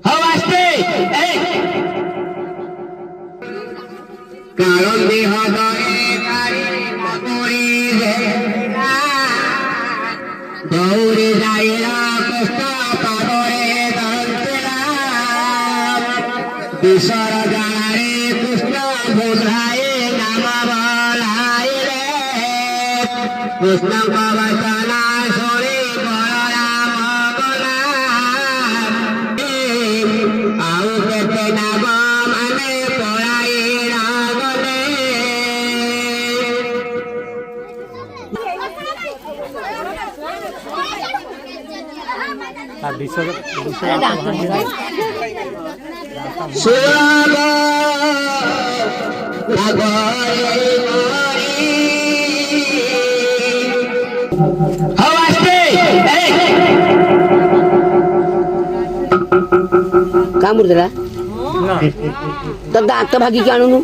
হওয়াস্তে এই কারণ দেহ দরে কারে মকরি রে দৌড়ে যাইরা কষ্ট পাগরে দন্তরা বিশর গারে কৃষ্ণ বুঝায় নাম বলায় রে কৃষ্ণ বাবনা সরে বড় রাম বলা আউ কেতে নাম মানে পড়াই রাগলে আর বিষয় সুরাগ লাগরে মরি হওয়াস্তে এই কামড় দিলা তোর দাঁত ভাগি কি আনুনু